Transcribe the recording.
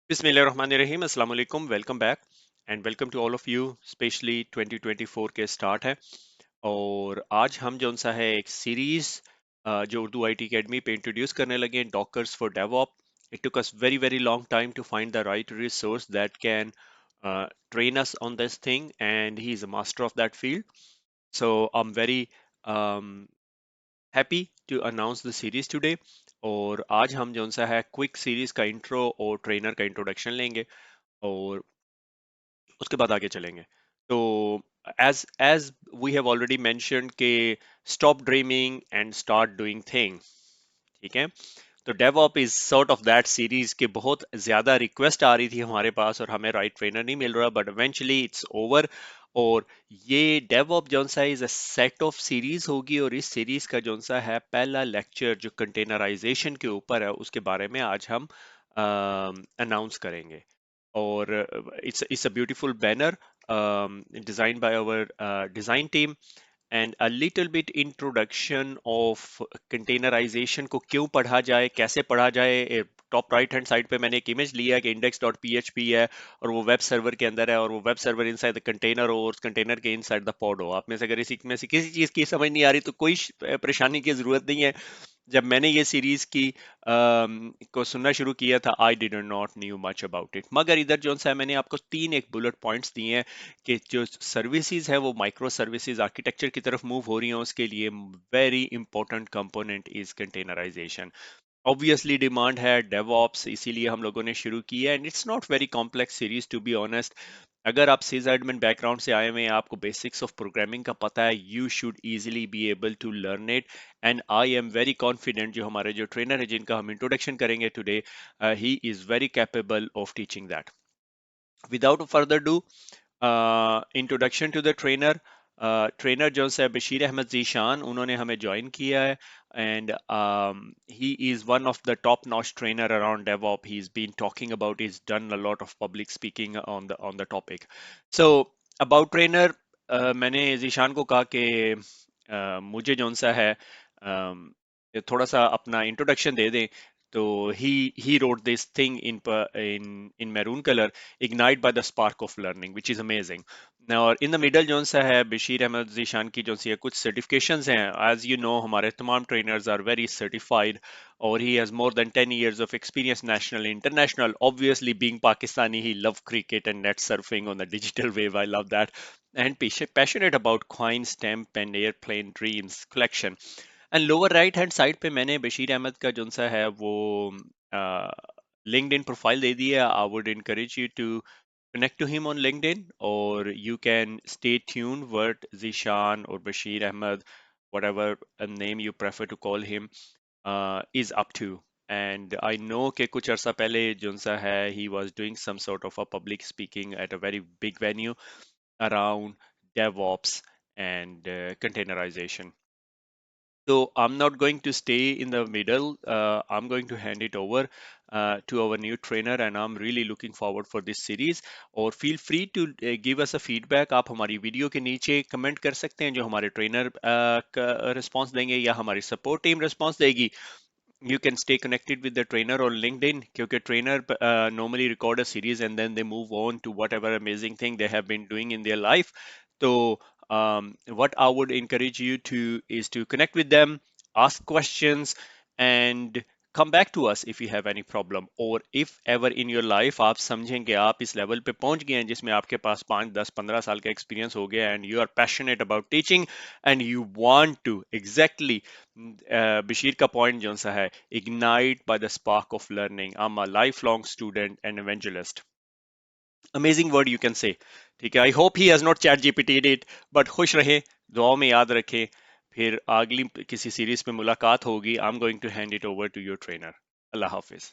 बिस्मिल्लाहिर्रहमानिर्रहीम अस्सलाम वालेकुम welcome back and welcome to all of you specially 2024 के स्टार्ट है और आज हम जो सा है एक सीरीज जो उर्दू आईटी एकेडमी पे इंट्रोड्यूस करने लगे हैं dockers for devop. It took us very very long time to find the right resource that can train us on this thing and he is a master of that field. So I'm very um, happy to announce the series today. और आज हम जो सा है quick series का intro और trainer का introduction लेंगे और उसके बाद आगे चलेंगे. तो as as we have already mentioned के stop dreaming and start doing thing. ठीक है. तो devop is sort of that series के बहुत ज्यादा रिक्वेस्ट आ रही थी हमारे पास और हमें राइट ट्रेनर नहीं मिल रहा बट इवेंचुअली इट्स ओवर. और ये डेवऑप जौन सा is a set of series होगी और इस सीरीज का जौन सा है पहला लेक्चर जो कंटेनराइजेशन के ऊपर है उसके बारे में आज हम अनाउंस करेंगे. or it's a beautiful banner designed by our design team and a little bit introduction of containerization को क्यों पढ़ा जाए कैसे पढ़ा जाए. टॉप राइट हैंड साइड पे मैंने एक इमेज लिया है कि index.php है और वो वेब सर्वर के अंदर है और वो web server inside the container हो और कंटेनर के इनसाइड द पॉड हो. आप में से अगर इसी में से किसी चीज की समझ नहीं आ रही तो कोई परेशानी की जरूरत नहीं है. जब मैंने ये सीरीज की को सुनना शुरू किया था I did not new much about it मगर इधर जो सा है मैंने आपको तीन एक बुलेट पॉइंट्स दिए हैं कि जो सर्विसेज है वो माइक्रो सर्विसेज आर्किटेक्चर की तरफ मूव हो रही हैं उसके लिए very important component is containerization. Obviously demand है डेवऑप्स इसीलिए हम लोगों ने शुरू की है and it's not very complex series to be honest. अगर आप सिस एडमिन बैकग्राउंड से आए हुए हैं आपको बेसिक्स ऑफ प्रोग्रामिंग का पता है you should easily be able to learn it and I am very confident जो हमारे जो ट्रेनर है जिनका हम इंट्रोडक्शन करेंगे today he is very capable of teaching that. Without further do introduction to the trainer. Trainer जो है बशीर अहमद जीशान उन्होंने हमें ज्वाइन किया है and he is one of the top notch trainer around DevOps. He's been talking about, he's done a lot of public speaking on the topic. So about trainer, मैंने जीशान को कहा कि मुझे जोन सा है थोड़ा सा अपना इंट्रोडक्शन दे दें. तो he wrote this thing in maroon color, ignite by the spark of learning, which is amazing. Now in the middle zone सा है बशीर अहमद जीशान की जो सी है कुछ सर्टिफिकेशंस हैं. एज यू नो हमारे तमाम ट्रेनर्स आर वेरी सर्टिफाइड और he has more than 10 years of experience national international. Obviously being Pakistani he loved cricket and net surfing on the digital wave. I love that. And passionate about coin stamp and airplane dreams collection. And lower right hand side पे मैंने बशीर अहमद का जो सा है वो LinkedIn profile दे दी है. I would encourage you to connect to him on LinkedIn or you can stay tuned what Zishan or Bashir Ahmed, whatever a name you prefer to call him, is up to. And I know कि कुछ अर्सा पहले जो सा है he was doing some sort of a public speaking at a very big venue around DevOps and containerization. So I'm not going to stay in the middle. I'm going to hand it over to our new trainer, and I'm really looking forward for this series. और feel free to give us a feedback. आप हमारी video के नीचे comment कर सकते हैं जो हमारे ट्रेनर का रिस्पांस देंगे या हमारी सपोर्ट टीम रिस्पांस देगी. You can stay connected with the trainer on LinkedIn क्योंकि trainer normally record a series and then they move on to whatever amazing thing they have been doing in their life. So what I would encourage you to is to connect with them, ask questions, and come back to us if you have any problem or if ever in your life आप समझें कि आप इस level पे पहुंच गए हैं जिसमें आपके पास 5 10 15 साल का एक्सपीरियंस हो गया and you are passionate about teaching and you want to exactly Bashir का पॉइंट जो सा है ignite by the spark of learning. I'm a lifelong student and evangelist. Amazing word you can say. ठीक है. I hope he has not chat GPT'd it, but खुश रहे, दुआओं में याद रखें. फिर अगली किसी सीरीज में मुलाकात होगी. I'm going to hand it over to your trainer. Allah Hafiz.